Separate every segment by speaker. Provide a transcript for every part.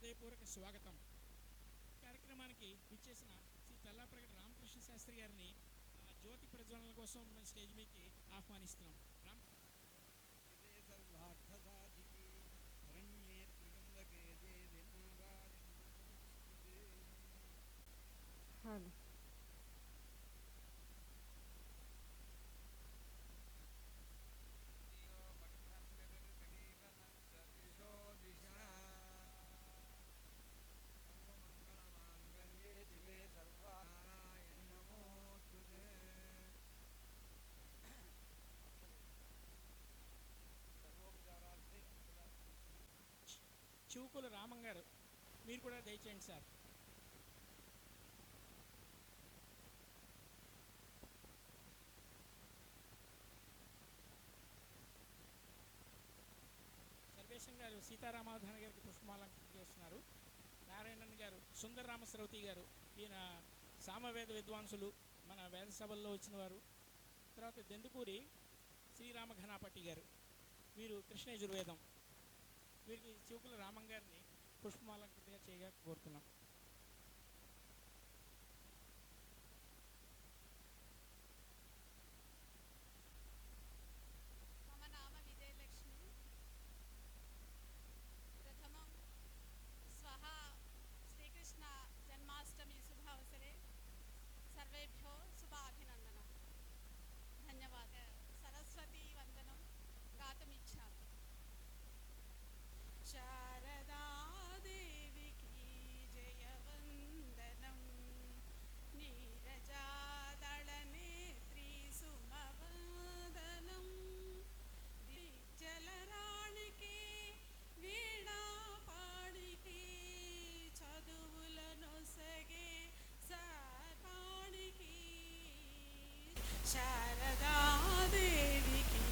Speaker 1: హృదయపూర్వక స్వాగతం. కార్యక్రమానికి విచ్చేసిన శ్రీ తల్లాప్రగడ రామకృష్ణ శాస్త్రి గారిని జ్యోతి ప్రజ్వలన కోసం మన స్టేజ్ మీదకి ఆహ్వానిస్తున్నాం. చివుకుల రామం గారు, మీరు కూడా దయచేయండి సార్. సర్వేశం గారు సీతారామావధాన గారికి పుష్పమాలంకరణ చేస్తున్నారు. నారాయణన్ గారు, సుందర రామశ్రవతి గారు, ఈయన సామవేద విద్వాంసులు, మన వేద సభల్లో వచ్చిన వారు. తర్వాత దెందుకూరి శ్రీరామ ఘనాపట్టి గారు, వీరు కృష్ణ యజుర్వేదం. వీరికి చివుకుల రామం గారిని పుష్పమాలంకృతిగా చేయగా కోరుతున్నాం.
Speaker 2: శారదాదేవికి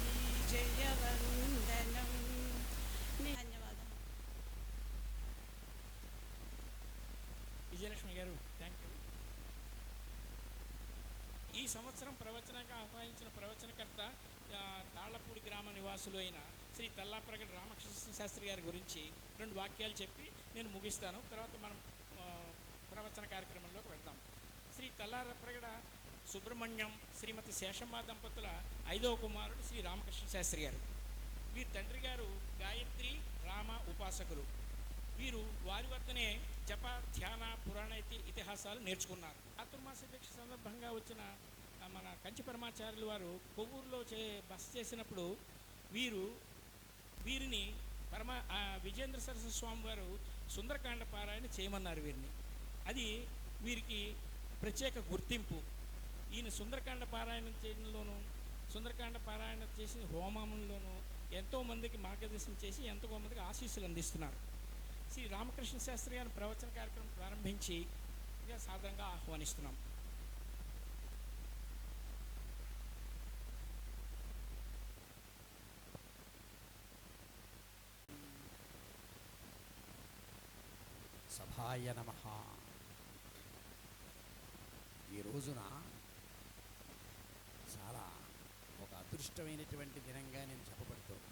Speaker 2: జయవందనం. ధన్యవాదాలు.
Speaker 1: విజయలక్ష్మి గారు, థ్యాంక్ యూ. ఈ సంవత్సరం ప్రవచనంగా ఆహ్వానించిన ప్రవచనకర్త తాళ్లపూడి గ్రామ నివాసులు అయిన శ్రీ తల్లాప్రగడ రామకృష్ణ శాస్త్రి గారి గురించి 2 వాక్యాలు చెప్పి నేను ముగిస్తాను. తర్వాత మనం ప్రవచన కార్యక్రమంలోకి వెళ్దాం. శ్రీ తల్లాప్రగడ సుబ్రహ్మణ్యం శ్రీమతి శేషమ్మ దంపతుల 5వ కుమారుడు శ్రీ రామకృష్ణ శాస్త్రి గారు. వీరి తండ్రి గారు గాయత్రి రామ ఉపాసకులు. వీరు వారి వద్దనే జప ధ్యాన పురాణ ఇతిహాసాలు నేర్చుకున్నారు. చాతుర్మాస దీక్ష సందర్భంగా వచ్చిన మన కంచి పరమాచార్యులు వారు కొవ్వూరులో బస చేసినప్పుడు వీరిని విజేంద్ర సరస్వతి స్వామి వారు సుందరకాండ పారాయణ చేయమన్నారు వీరిని. అది వీరికి ప్రత్యేక గుర్తింపు. ఈయన సుందరకాండ పారాయణ చేయడంలోనూ, సుందరకాండ పారాయణ చేసిన హోమంలోనూ ఎంతోమందికి మార్గదర్శనం చేసి ఎంతోమందికి ఆశీస్సులు అందిస్తున్నారు. శ్రీ రామకృష్ణ శాస్త్రి గారి ప్రవచన కార్యక్రమం ప్రారంభించి సాధారణంగా ఆహ్వానిస్తున్నాం.
Speaker 3: సభాయ నమః. ఈ రోజున చాలా ఒక అదృష్టమైనటువంటి దినంగా నేను చెప్పబడుతోంది.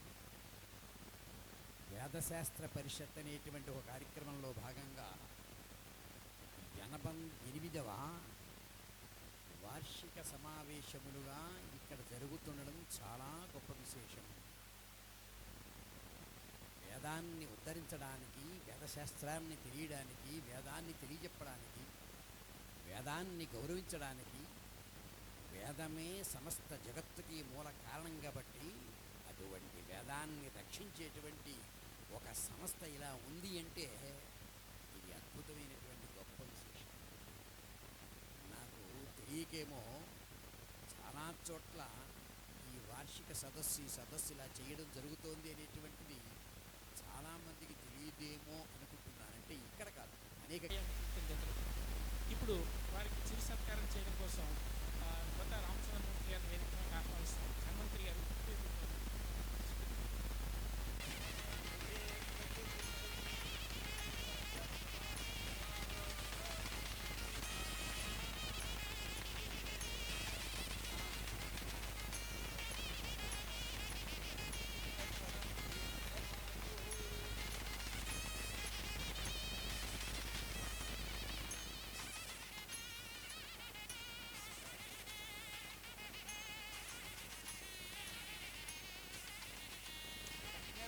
Speaker 3: వేదశాస్త్ర పరిషత్ అనేటువంటి ఒక కార్యక్రమంలో భాగంగా 88వ వార్షిక సమావేశములుగా ఇక్కడ జరుగుతుండడం చాలా గొప్ప విశేషం. వేదాన్ని ఉద్ధరించడానికి, వేదశాస్త్రాన్ని తెలియడానికి, వేదాన్ని తెలియజెప్పడానికి, వేదాన్ని గౌరవించడానికి, వేదమే సమస్త జగత్తుకి మూల కారణం కాబట్టి అటువంటి వేదాన్ని రక్షించేటువంటి ఒక సంస్థ ఇలా ఉంది అంటే ఇది అద్భుతమైనటువంటి గొప్ప విశేషం. నాకు తెలియకేమో చాలా చోట్ల ఈ వార్షిక సదస్సు ఇలా చేయడం జరుగుతోంది అనేటువంటిది చాలామందికి తెలియదేమో అనుకుంటున్నాను. అంటే ఇక్కడ కాదు, అనేక.
Speaker 1: ఇప్పుడు వారికి చిరు సత్కారం చేయడం కోసం కొత్త రామచంద్రమూర్తి గారిని వేదికగా ఆహ్వానిస్తాం. హనుమంత్రి గారు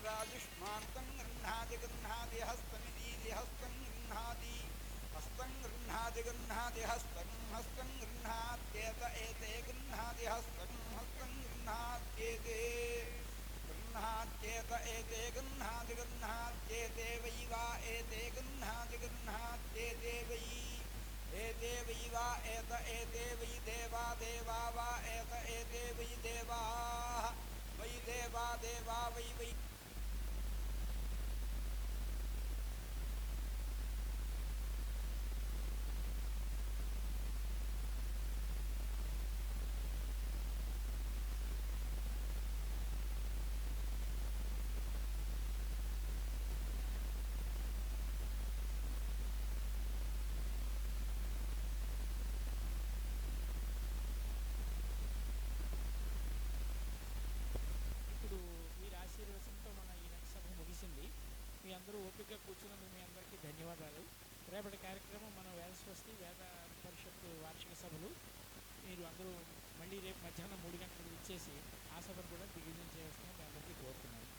Speaker 4: राजुष्मान्तं गृह्णाति गृह्णाति हस्तमिति हस्तं गृह्णाति हस्तं गृह्णाति गृह्णाति हस्तं हस्तं गृह्णात्येत एते गृह्णाति हस्तं हस्तं गृह्णात्येते गृह्णात्येत एते गृह्णाति गृह्णात्येते वै वा एते गृह्णाति गृह्णात्येते वै एते वै वा एत एते वै देवा देवा वा एत एते वै देवाः वै देवा देवा वै वै
Speaker 1: ఇప్పుడు వీరి ఆశీర్వచనంతో మన ఈనాటి సభ ముగిసింది. మీ అందరూ ఓపికగా కూర్చున్నందుకు మీ అందరికీ ధన్యవాదాలు. రేపటి కార్యక్రమం మన వేదస్వస్తి వేద పరిషత్తు వార్షిక సభలు. మీరు అందరూ మళ్ళీ రేపు మధ్యాహ్నం 3 గంటలకు ఇచ్చేసి ఆ సభను కూడా దిగ్విజయం చేయాల్సిందిగా మీ అందరికీ కోరుతున్నాను.